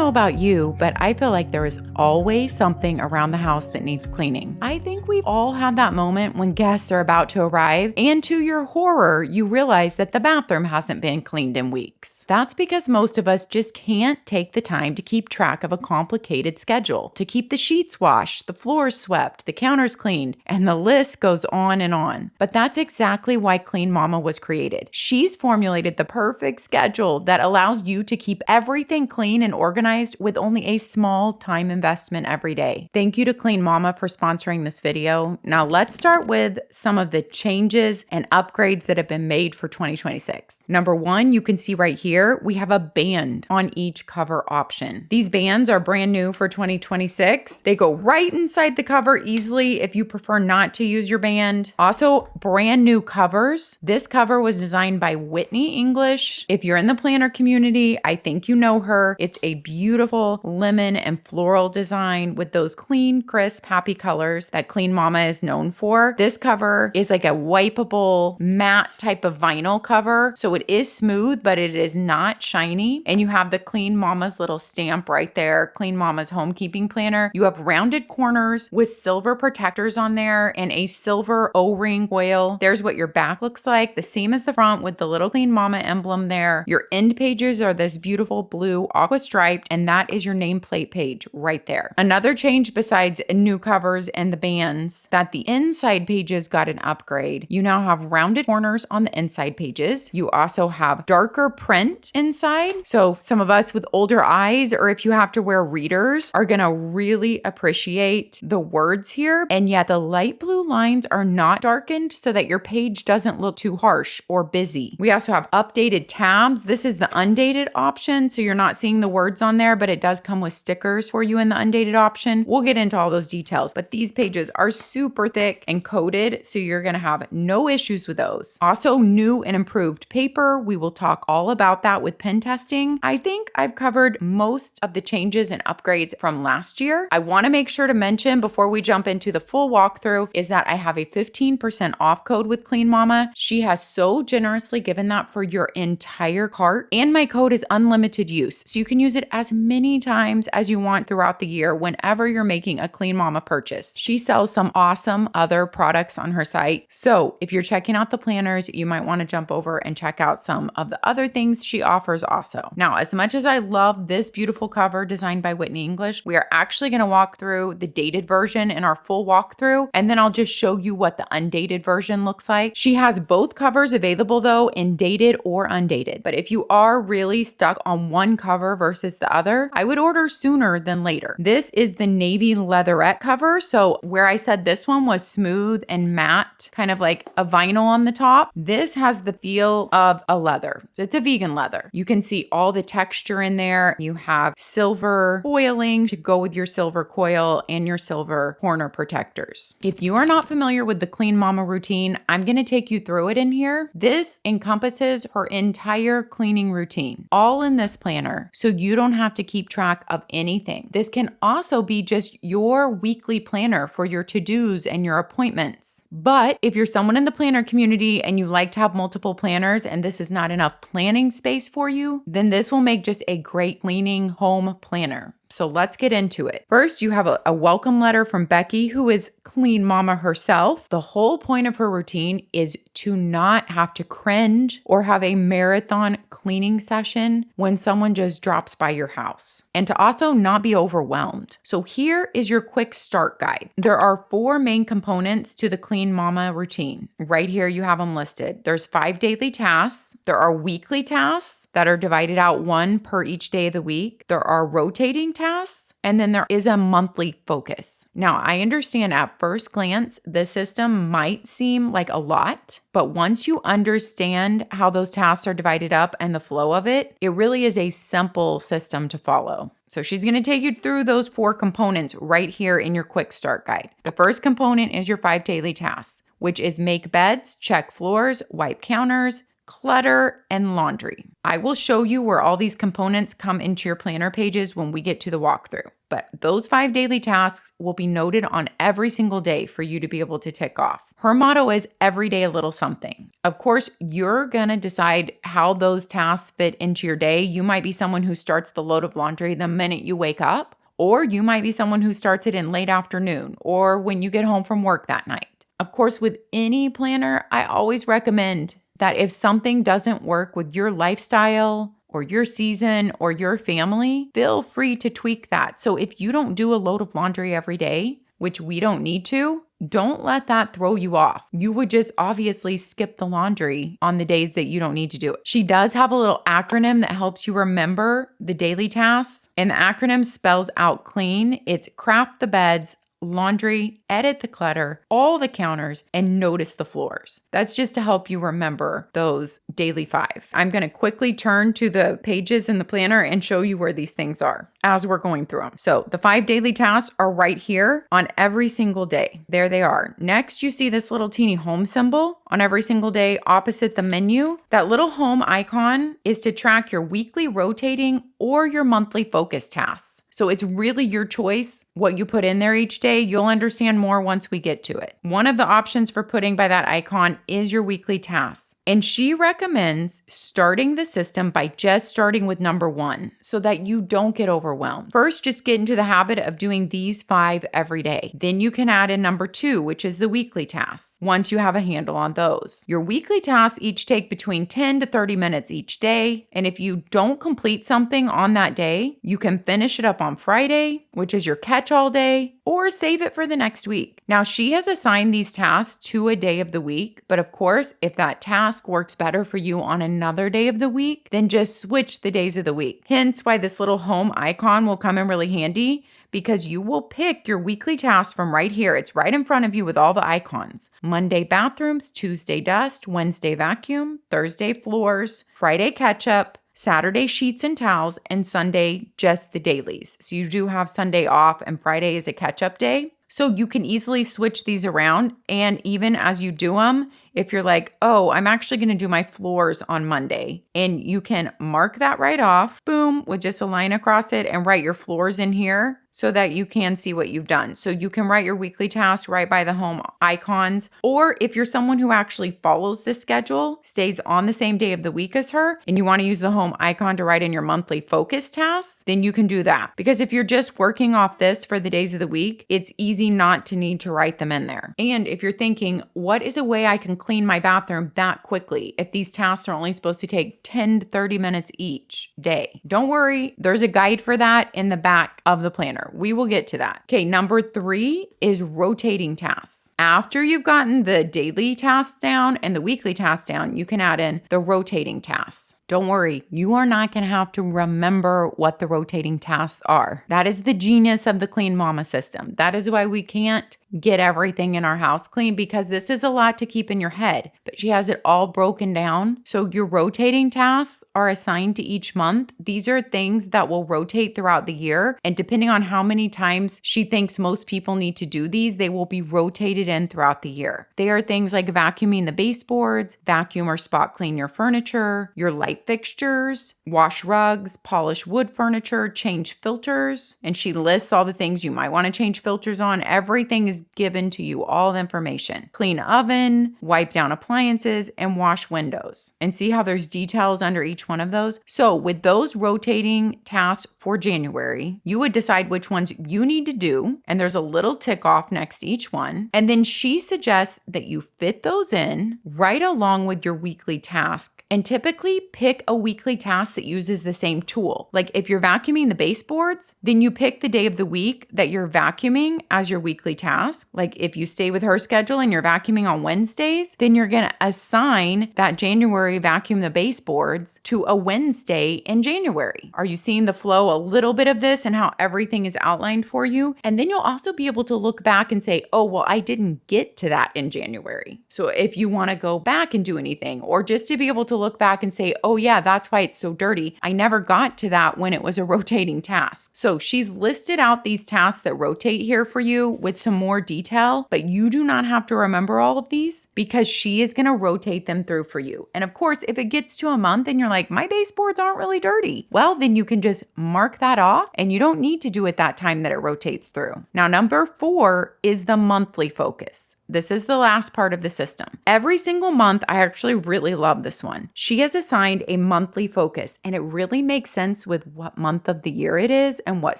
know about you, but I feel like there is always something around the house that needs cleaning. I think we've all had that moment when guests are about to arrive, and to your horror, you realize that the bathroom hasn't been cleaned in weeks. That's because most of us just can't take the time to keep track of a complicated schedule, to keep the sheets washed, the floors swept, the counters cleaned, and the list goes on and on. But that's exactly why Clean Mama was created. She's formulated the perfect schedule that allows you to keep everything clean and organized with only a small time investment every day. Thank you to Clean Mama for sponsoring this video. Now let's start with some of the changes and upgrades that have been made for 2026. Number one, you can see right here, we have a band on each cover option. These bands are brand new for 2026. They go right inside the cover easily if you prefer not to use your band. Also, brand new covers. This cover was designed by Whitney English. If you're in the planner community, I think you know her. It's a beautiful lemon and floral design with those clean, crisp, happy colors that Clean Mama is known for. This cover is like a wipeable matte type of vinyl cover. So it is smooth, but it is not shiny. And you have the Clean Mama's little stamp right there, Clean Mama's homekeeping planner. You have rounded corners with silver protectors on there and a silver O-ring foil. There's what your back looks like, the same as the front with the little Clean Mama emblem there. Your end pages are this beautiful blue aqua striped, and that is your nameplate page right there. Another change besides new covers and the bands, that the inside pages got an upgrade. You now have rounded corners on the inside pages. You also have darker print inside. So some of us with older eyes, or if you have to wear readers, are gonna really appreciate the words here. And yet the light blue lines are not darkened so that your page doesn't look too harsh or busy. We also have updated tabs. This is the undated option, so you're not seeing the words on there, but it does come with stickers for you in the undated option. We'll get into all those details, but these pages are super thick and coated, so you're gonna have no issues with those. Also, new and improved paper. We will talk all about that with pen testing. I think I've covered most of the changes and upgrades from last year. I wanna make sure to mention before we jump into the full walkthrough is that I have a 15% off code with Clean Mama. She has so generously given that for your entire cart, and my code is unlimited use, so you can use it as many times as you want throughout the year whenever you're making a Clean Mama purchase. She sells some awesome other products on her site, so if you're checking out the planners, you might want to jump over and check out some of the other things she offers also. Now, as much as I love this beautiful cover designed by Whitney English, we are actually going to walk through the dated version in our full walkthrough, and then I'll just show you what the undated version looks like. She has both covers available though, in dated or undated. But if you are really stuck on one cover versus the other, I would order sooner than later. This is the navy leatherette cover. So where I said this one was smooth and matte, kind of like a vinyl on the top, this has the feel of a leather. It's a vegan leather. You can see all the texture in there. You have silver foiling to go with your silver coil and your silver corner protectors. If you are not familiar with the Clean Mama routine, I'm going to take you through it in here. This encompasses her entire cleaning routine, all in this planner, so you don't have to keep track of anything. This can also be just your weekly planner for your to-dos and your appointments. But if you're someone in the planner community and you like to have multiple planners and this is not enough planning space for you, then this will make just a great cleaning home planner. So let's get into it. First, you have a welcome letter from Becky, who is Clean Mama herself. The whole point of her routine is to not have to cringe or have a marathon cleaning session when someone just drops by your house, and to also not be overwhelmed. So here is your quick start guide. There are 4 main components to the Clean Mama routine. Right here, you have them listed. There's 5 daily tasks. There are weekly tasks that are divided out 1 per each day of the week. There are rotating tasks, and then there is a monthly focus. Now, I understand at first glance, this system might seem like a lot, but once you understand how those tasks are divided up and the flow of it, it really is a simple system to follow. So she's going to take you through those 4 components right here in your quick start guide. The first component is your 5 daily tasks, which is make beds, check floors, wipe counters, clutter, and laundry. I will show you where all these components come into your planner pages when we get to the walkthrough. But those 5 daily tasks will be noted on every single day for you to be able to tick off. Her motto is every day a little something. Of course, you're going to decide how those tasks fit into your day. You might be someone who starts the load of laundry the minute you wake up, or you might be someone who starts it in late afternoon or when you get home from work that night. Of course, with any planner, I always recommend that if something doesn't work with your lifestyle or your season or your family, feel free to tweak that. So if you don't do a load of laundry every day, which we don't need to, don't let that throw you off. You would just obviously skip the laundry on the days that you don't need to do it. She does have a little acronym that helps you remember the daily tasks, and the acronym spells out clean. It's craft the beds, laundry, edit the clutter, all the counters, and notice the floors. That's just to help you remember those daily 5. I'm going to quickly turn to the pages in the planner and show you where these things are as we're going through them. So the 5 daily tasks are right here on every single day. There they are. Next, you see this little teeny home symbol on every single day opposite the menu. That little home icon is to track your weekly rotating or your monthly focus tasks. So it's really your choice what you put in there each day. You'll understand more once we get to it. One of the options for putting by that icon is your weekly tasks. And she recommends starting the system by just starting with number 1 so that you don't get overwhelmed. First, just get into the habit of doing these 5 every day. Then you can add in number 2, which is the weekly tasks, once you have a handle on those. Your weekly tasks each take between 10 to 30 minutes each day. And if you don't complete something on that day, you can finish it up on Friday, which is your catch-all day, or save it for the next week. Now, she has assigned these tasks to a day of the week, but of course, if that task works better for you on another day of the week, then just switch the days of the week. Hence why this little home icon will come in really handy, because you will pick your weekly tasks from right here. It's right in front of you with all the icons. Monday, bathrooms; Tuesday, dust; Wednesday, vacuum; Thursday, floors; Friday, catch-up; Saturday, sheets and towels; and Sunday, just the dailies. So you do have Sunday off, and Friday is a catch-up day. So you can easily switch these around. And even as you do them, if you're like, oh, I'm actually going to do my floors on Monday, and you can mark that right off, boom, with just a line across it, and write your floors in here so that you can see what you've done. So you can write your weekly tasks right by the home icons. Or if you're someone who actually follows this schedule, stays on the same day of the week as her, and you want to use the home icon to write in your monthly focus tasks, then you can do that. Because if you're just working off this for the days of the week, it's easy not to need to write them in there. And if you're thinking, what is a way I can clean my bathroom that quickly if these tasks are only supposed to take 10 to 30 minutes each day? Don't worry, there's a guide for that in the back of the planner. We will get to that. Okay, number 3 is rotating tasks. After you've gotten the daily tasks down and the weekly tasks down, you can add in the rotating tasks. Don't worry, you are not going to have to remember what the rotating tasks are. That is the genius of the Clean Mama system. That is why we can't get everything in our house clean, because this is a lot to keep in your head. But she has it all broken down. So your rotating tasks are assigned to each month. These are things that will rotate throughout the year. And depending on how many times she thinks most people need to do these, they will be rotated in throughout the year. They are things like vacuuming the baseboards, vacuum or spot clean your furniture, your light fixtures, wash rugs, polish wood furniture, change filters. And she lists all the things you might want to change filters on. Everything is given to you, all the information. Clean oven, wipe down appliances, and wash windows. And see how there's details under each one of those? So with those rotating tasks for January, you would decide which ones you need to do, and there's a little tick off next to each one. And then she suggests that you fit those in right along with your weekly task, and typically pick a weekly task that uses the same tool. Like if you're vacuuming the baseboards, then you pick the day of the week that you're vacuuming as your weekly task. Like if you stay with her schedule and you're vacuuming on Wednesdays, then you're going to assign that January vacuum the baseboards to a Wednesday in January. Are you seeing the flow a a little bit of this and how everything is outlined for you. And then you'll also be able to look back and say, oh, well, I didn't get to that in January. So if you want to go back and do anything, or just to be able to look back and say, oh yeah, that's why it's so dirty. I never got to that when it was a rotating task. So she's listed out these tasks that rotate here for you with some more detail, but you do not have to remember all of these because she is going to rotate them through for you. And of course, if it gets to a month and you're like, my baseboards aren't really dirty, well, then you can just mark that off and you don't need to do it that time that it rotates through. Now, number 4 is the monthly focus. This is the last part of the system. Every single month, I actually really love this one. She has assigned a monthly focus, and it really makes sense with what month of the year it is and what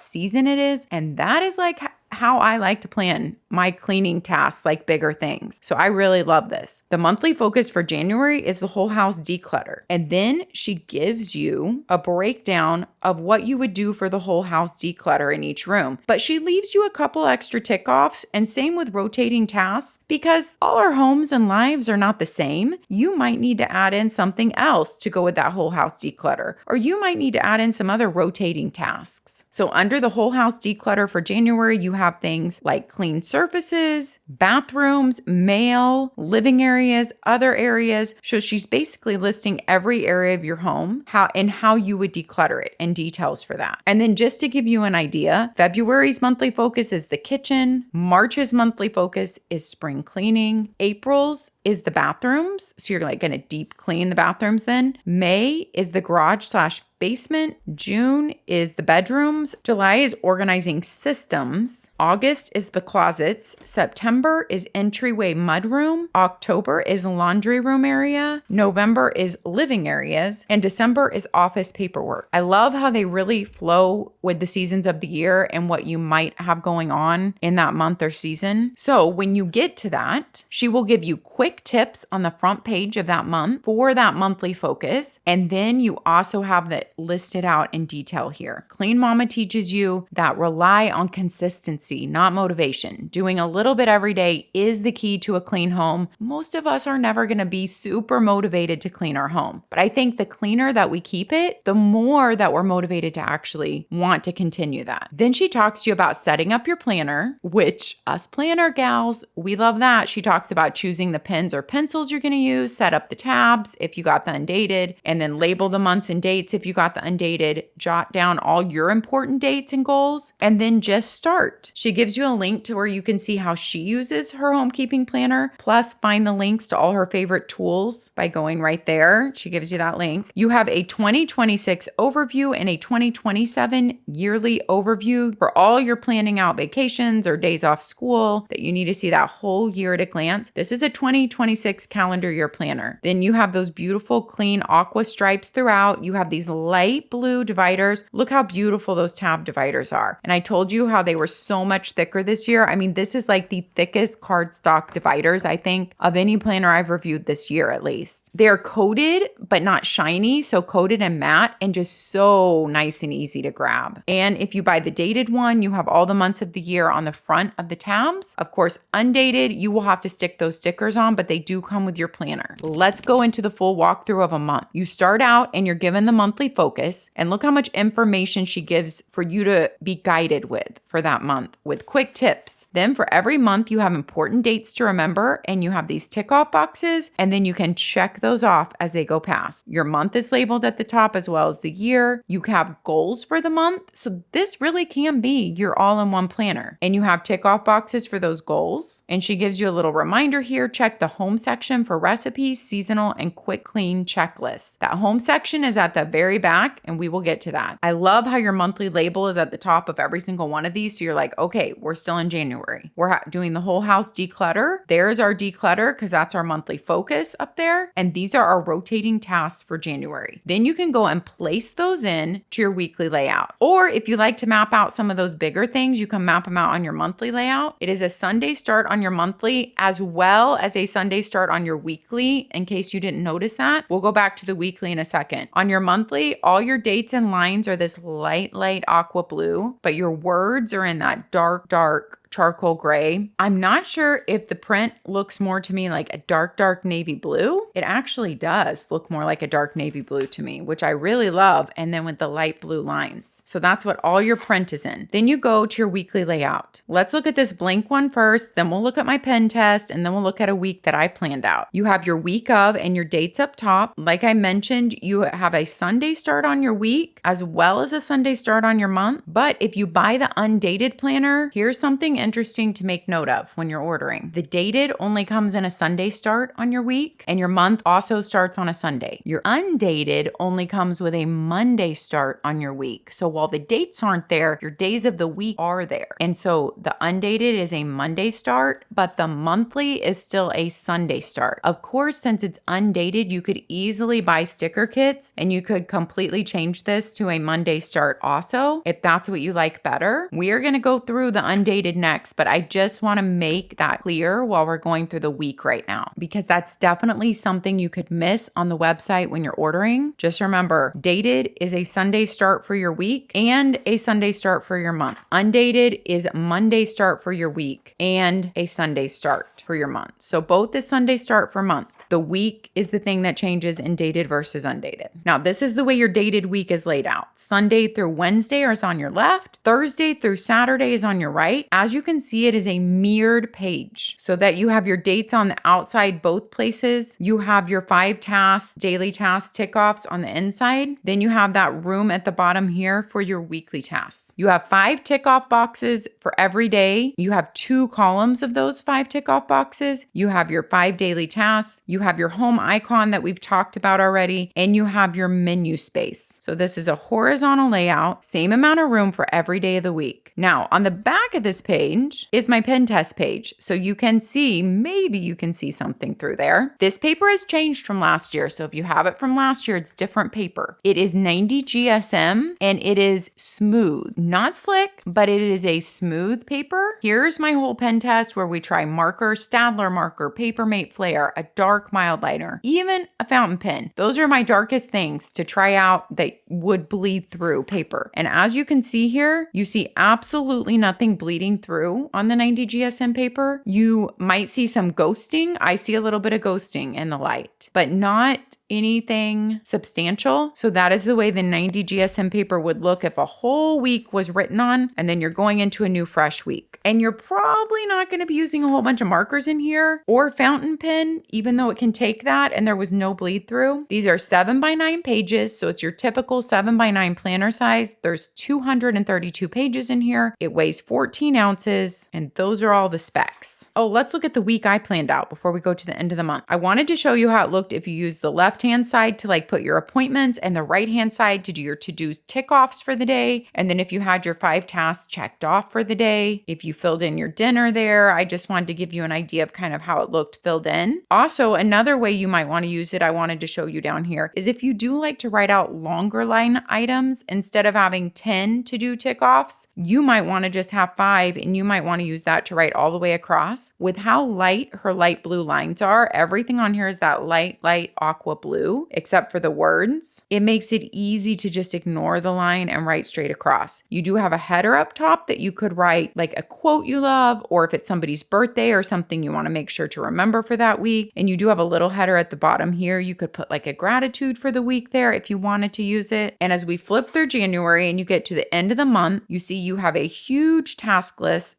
season it is. And that is like how I like to plan my cleaning tasks, like bigger things. So I really love this. The monthly focus for January is the whole house declutter. And then she gives you a breakdown of what you would do for the whole house declutter in each room. But she leaves you a couple extra tick offs, and same with rotating tasks, because all our homes and lives are not the same. You might need to add in something else to go with that whole house declutter, or you might need to add in some other rotating tasks. So under the whole house declutter for January, you have things like clean surfaces, bathrooms, mail, living areas, other areas. So she's basically listing every area of your home, how you would declutter it, and details for that. And then just to give you an idea, February's monthly focus is the kitchen. March's monthly focus is spring cleaning. April's is the bathrooms. So you're like going to deep clean the bathrooms then. May is the garage/basement. June is the bedrooms. July is organizing systems. August is the closets. September is entryway mudroom. October is laundry room area. November is living areas. And December is office paperwork. I love how they really flow with the seasons of the year and what you might have going on in that month or season. So when you get to that, she will give you quick tips on the front page of that month for that monthly focus. And then you also have that listed out in detail here. Clean Mama teaches you that rely on consistency, not motivation. Doing a little bit every day is the key to a clean home. Most of us are never going to be super motivated to clean our home. But I think the cleaner that we keep it, the more that we're motivated to actually want to continue that. Then she talks to you about setting up your planner, which us planner gals, we love that. She talks about choosing the pens or pencils you're going to use, set up the tabs if you got the undated, and then label the months and dates if you got the undated, jot down all your important dates and goals, and then just start. She gives you a link to where you can see how she uses her homekeeping planner, plus find the links to all her favorite tools by going right there. She gives you that link. You have a 2026 overview and a 2027 yearly overview for all your planning out vacations or days off school that you need to see that whole year at a glance. This is a 2026 calendar year planner. Then you have those beautiful clean aqua stripes throughout. You have these light blue dividers. Look how beautiful those tab dividers are. And I told you how they were so much thicker this year. I mean, this is like the thickest cardstock dividers, I think, of any planner I've reviewed this year at least. They're coated, but not shiny. So coated and matte and just so nice and easy to grab. And if you buy the dated one, you have all the months of the year on the front of the tabs. Of course, undated, you will have to stick those stickers on, but they do come with your planner. Let's go into the full walkthrough of a month. You start out and you're given the monthly focus, and look how much information she gives for you to be guided with for that month with quick tips. Then for every month, you have important dates to remember, and you have these tick off boxes, and then you can check those off as they go past. Your month is labeled at the top as well as the year. You have goals for the month. So this really can be your all-in-one planner. And you have tick off boxes for those goals. And she gives you a little reminder here, check the home section for recipes, seasonal, and quick clean checklists. That home section is at the very back, and we will get to that. I love how your monthly label is at the top of every single one of these. So you're like, okay, we're still in January. We're doing the whole house declutter. There's our declutter because that's our monthly focus up there. And these are our rotating tasks for January. Then you can go and place those in to your weekly layout. Or if you like to map out some of those bigger things, you can map them out on your monthly layout. It is a Sunday start on your monthly as well as a Sunday start on your weekly, in case you didn't notice that. We'll go back to the weekly in a second. On your monthly, all your dates and lines are this light aqua blue, but your words are in that dark charcoal gray. I'm not sure if the print looks more to me like a dark navy blue. It actually does look more like a dark navy blue to me, which I really love. And then with the light blue lines. So that's what all your print is in. Then you go to your weekly layout. Let's look at this blank one first, then we'll look at my pen test, and then we'll look at a week that I planned out. You have your week of and your dates up top. Like I mentioned, you have a Sunday start on your week as well as a Sunday start on your month. But if you buy the Undated Planner, here's something interesting to make note of when you're ordering. The dated only comes in a Sunday start on your week, and your month also starts on a Sunday. Your undated only comes with a Monday start on your week. So while the dates aren't there, your days of the week are there. And so the undated is a Monday start, but the monthly is still a Sunday start. Of course, since it's undated, you could easily buy sticker kits and you could completely change this to a Monday start also, if that's what you like better. We are going to go through the undated next, but I just want to make that clear while we're going through the week right now, because that's definitely something you could miss on the website when you're ordering. Just remember, dated is a Sunday start for your week and a Sunday start for your month. Undated is Monday start for your week and a Sunday start for your month. So both is Sunday start for month. The week is the thing that changes in dated versus undated. Now, this is the way your dated week is laid out. Sunday through Wednesday is on your left. Thursday through Saturday is on your right. As you can see, it is a mirrored page so that you have your dates on the outside both places. You have your 5 tasks, daily tasks, tick offs on the inside. Then you have that room at the bottom here for your weekly tasks. You have 5 tick off boxes for every day. You have 2 columns of those 5 tick off boxes. You have your 5 daily tasks. You have your home icon that we've talked about already, and you have your menu space. So this is a horizontal layout, same amount of room for every day of the week. Now, on the back of this page is my pen test page. So you can see, maybe you can see something through there. This paper has changed from last year. So if you have it from last year, it's different paper. It is 90 GSM and it is smooth, not slick, but it is a smooth paper. Here's my whole pen test where we try marker, Staedtler marker, Papermate Flare, a dark mild liner, even a fountain pen. Those are my darkest things to try out that would bleed through paper. And as you can see here, you see absolutely nothing bleeding through on the 90 GSM paper. You might see some ghosting. I see a little bit of ghosting in the light, but not anything substantial. So that is the way the 90 GSM paper would look if a whole week was written on, and then you're going into a new fresh week. And you're probably not going to be using a whole bunch of markers in here or fountain pen, even though it can take that and there was no bleed through. These are 7x9 pages. So it's your typical 7x9 planner size. There's 232 pages in here. It weighs 14 ounces, and those are all the specs. Oh, let's look at the week I planned out before we go to the end of the month. I wanted to show you how it looked if you use the left-hand side to put your appointments and the right-hand side to do your to-dos tick-offs for the day. And then if you had your 5 tasks checked off for the day, if you filled in your dinner there, I just wanted to give you an idea of kind of how it looked filled in. Also, another way you might want to use it, I wanted to show you down here, is if you do like to write out longer line items, instead of having 10 to-do tick-offs, you might want to just have 5, and you might want to use that to write all the way across. With how light her light blue lines are, everything on here is that light aqua blue, except for the words. It makes it easy to just ignore the line and write straight across. You do have a header up top that you could write like a quote you love, or if it's somebody's birthday or something you want to make sure to remember for that week. And you do have a little header at the bottom here. You could put like a gratitude for the week there if you wanted to use it. And as we flip through January and you get to the end of the month, you see you have a huge task list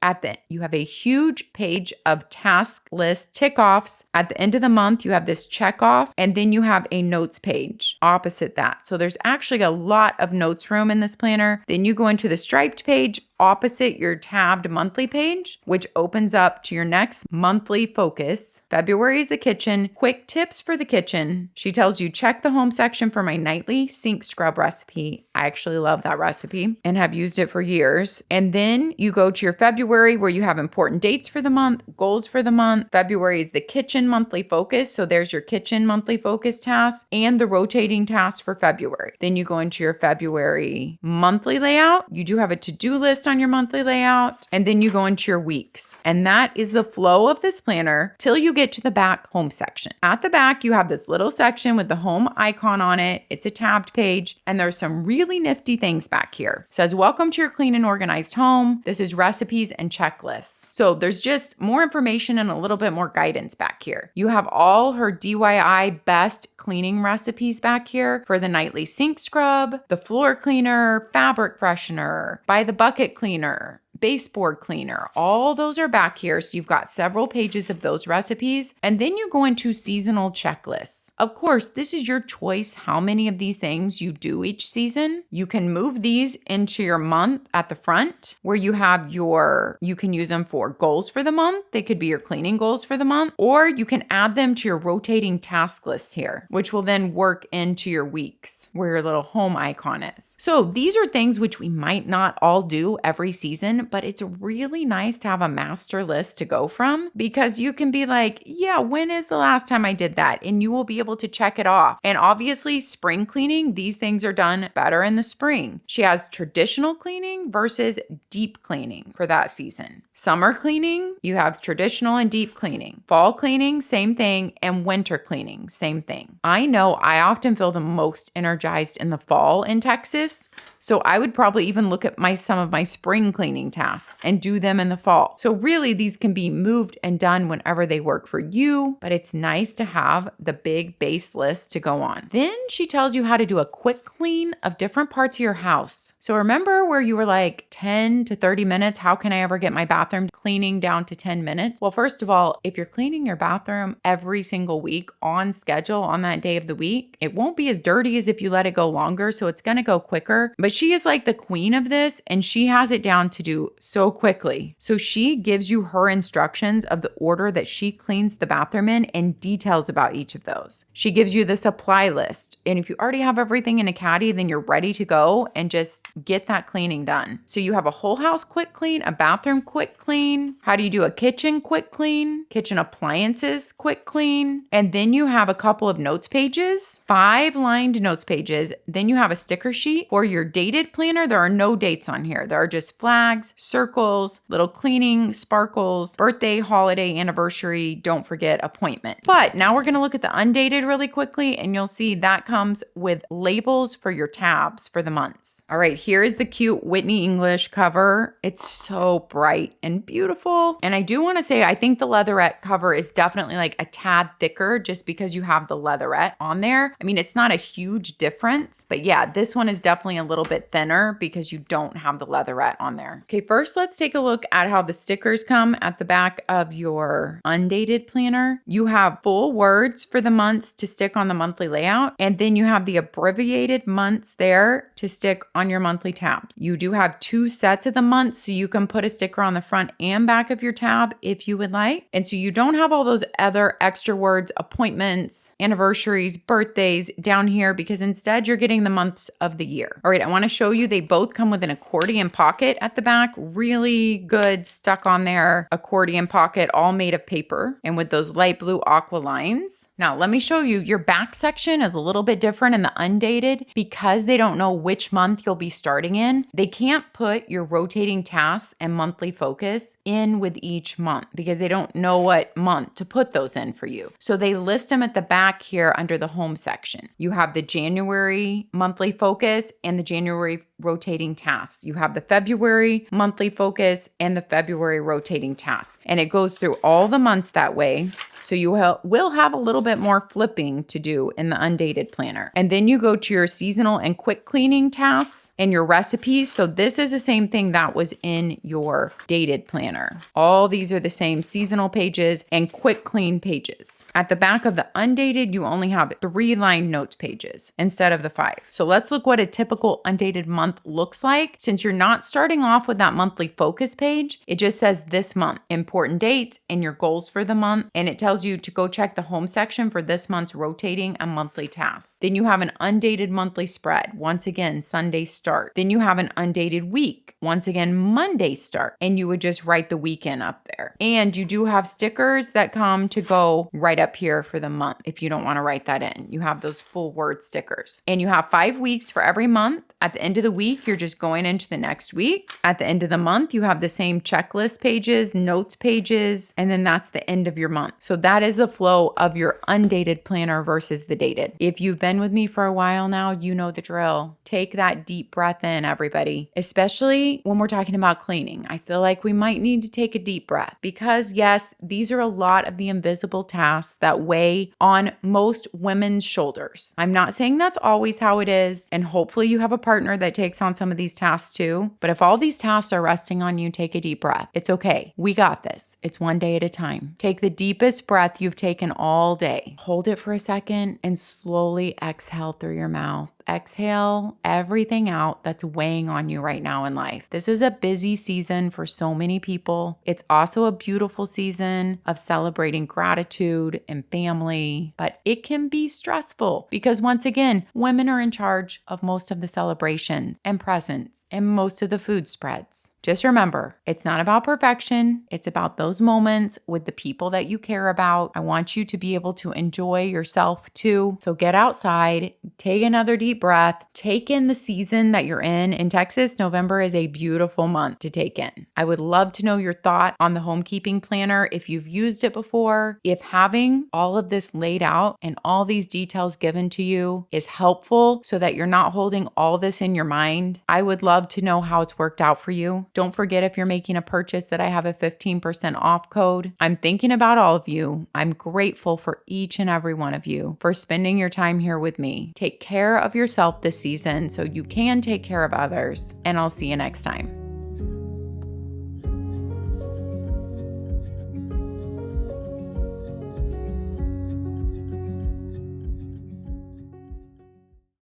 you have a huge page of task list tick offs. At the end of the month, you have this check off, and then you have a notes page opposite that. So there's actually a lot of notes room in this planner. Then you go into the striped page opposite your tabbed monthly page, which opens up to your next monthly focus. February is the kitchen. Quick tips for the kitchen. She tells you check the home section for my nightly sink scrub recipe. I actually love that recipe and have used it for years. And then you go to your February where you have important dates for the month, goals for the month. February is the kitchen monthly focus. So there's your kitchen monthly focus task and the rotating tasks for February. Then you go into your February monthly layout. You do have a to-do list first on your monthly layout, and then you go into your weeks. And that is the flow of this planner till you get to the back home section. At the back, you have this little section with the home icon on it. It's a tabbed page, and there's some really nifty things back here. It says, welcome to your clean and organized home. This is recipes and checklists. So there's just more information and a little bit more guidance back here. You have all her DIY best cleaning recipes back here for the nightly sink scrub, the floor cleaner, fabric freshener, by the bucket cleaner, baseboard cleaner. All those are back here. So you've got several pages of those recipes. And then you go into seasonal checklists. Of course, this is your choice how many of these things you do each season. You can move these into your month at the front where you have you can use them for goals for the month. They could be your cleaning goals for the month, or you can add them to your rotating task list here, which will then work into your weeks where your little home icon is. So these are things which we might not all do every season, but it's really nice to have a master list to go from because you can be like, yeah, when is the last time I did that? And you will be able to check it off. And obviously spring cleaning, these things are done better in the spring. She has traditional cleaning versus deep cleaning for that season. Summer cleaning, you have traditional and deep cleaning. Fall cleaning, same thing. And winter cleaning, same thing. I know I often feel the most energized in the fall in Texas. So I would probably even look at some of my spring cleaning tasks and do them in the fall. So really these can be moved and done whenever they work for you, but it's nice to have the big base list to go on. Then she tells you how to do a quick clean of different parts of your house. So remember where you were like 10 to 30 minutes? How can I ever get my bathroom cleaning down to 10 minutes? Well, first of all, if you're cleaning your bathroom every single week on schedule on that day of the week, it won't be as dirty as if you let it go longer. So it's going to go quicker. But she is like the queen of this and she has it down to do so quickly. So she gives you her instructions of the order that she cleans the bathroom in and details about each of those. She gives you the supply list. And if you already have everything in a caddy, then you're ready to go and just get that cleaning done. So you have a whole house quick clean, a bathroom quick clean. How do you do a kitchen quick clean? Kitchen appliances quick clean. And then you have a couple of notes pages, 5 lined notes pages. Then you have a sticker sheet for your dated planner. There are no dates on here. There are just flags, circles, little cleaning, sparkles, birthday, holiday, anniversary, don't forget appointment. But now we're going to look at the undated really quickly and you'll see that comes with labels for your tabs for the months. All right, here is the cute Whitney English cover. It's so bright and beautiful. And I do want to say, I think the leatherette cover is definitely like a tad thicker just because you have the leatherette on there. I mean, it's not a huge difference, but yeah, this one is definitely a little bit thinner because you don't have the leatherette on there. Okay, first let's take a look at how the stickers come at the back of your undated planner. You have full words for the months to stick on the monthly layout, and then you have the abbreviated months there to stick on your monthly tabs. You do have 2 sets of the months, so you can put a sticker on the front and back of your tab if you would like. And so you don't have all those other extra words, appointments, anniversaries, birthdays down here because instead you're getting the months of the year. All right, I want to show you they both come with an accordion pocket at the back. Really good stuck on there accordion pocket, all made of paper and with those light blue aqua lines. Now, let me show you, your back section is a little bit different in the undated because they don't know which month you'll be starting in. They can't put your rotating tasks and monthly focus in with each month because they don't know what month to put those in for you. So they list them at the back here under the home section. You have the January monthly focus and the January rotating tasks. You have the February monthly focus and the February rotating tasks. And it goes through all the months that way. So you will have a little bit more flipping to do in the undated planner. And then you go to your seasonal and quick cleaning tasks and your recipes. So this is the same thing that was in your dated planner. All these are the same seasonal pages and quick clean pages. At the back of the undated, you only have 3 lined notes pages instead of the 5. So let's look what a typical undated month looks like. Since you're not starting off with that monthly focus page, it just says this month, important dates and your goals for the month. And it tells you to go check the home section for this month's rotating and monthly tasks. Then you have an undated monthly spread. Once again, Sunday start start. Then you have an undated week. Once again, Monday start. And you would just write the weekend up there. And you do have stickers that come to go right up here for the month if you don't want to write that in. You have those full word stickers. And you have 5 weeks for every month. At the end of the week, you're just going into the next week. At the end of the month, you have the same checklist pages, notes pages, and then that's the end of your month. So that is the flow of your undated planner versus the dated. If you've been with me for a while now, you know the drill. Take that deep breath in, everybody, especially when we're talking about cleaning. I feel like we might need to take a deep breath because, yes, these are a lot of the invisible tasks that weigh on most women's shoulders. I'm not saying that's always how it is, and hopefully you have a partner that takes on some of these tasks too. But if all these tasks are resting on you, take a deep breath. It's okay. We got this. It's one day at a time. Take the deepest breath you've taken all day. Hold it for a second and slowly exhale through your mouth. Exhale everything out that's weighing on you right now in life. This is a busy season for so many people. It's also a beautiful season of celebrating gratitude and family, but it can be stressful because once again, women are in charge of most of the celebrations and presents and most of the food spreads. Just remember, it's not about perfection. It's about those moments with the people that you care about. I want you to be able to enjoy yourself too. So get outside, take another deep breath, take in the season that you're in. In Texas, November is a beautiful month to take in. I would love to know your thought on the homekeeping planner if you've used it before. If having all of this laid out and all these details given to you is helpful so that you're not holding all this in your mind, I would love to know how it's worked out for you. Don't forget, if you're making a purchase, that I have a 15% off code. I'm thinking about all of you. I'm grateful for each and every one of you for spending your time here with me. Take care of yourself this season so you can take care of others, and I'll see you next time.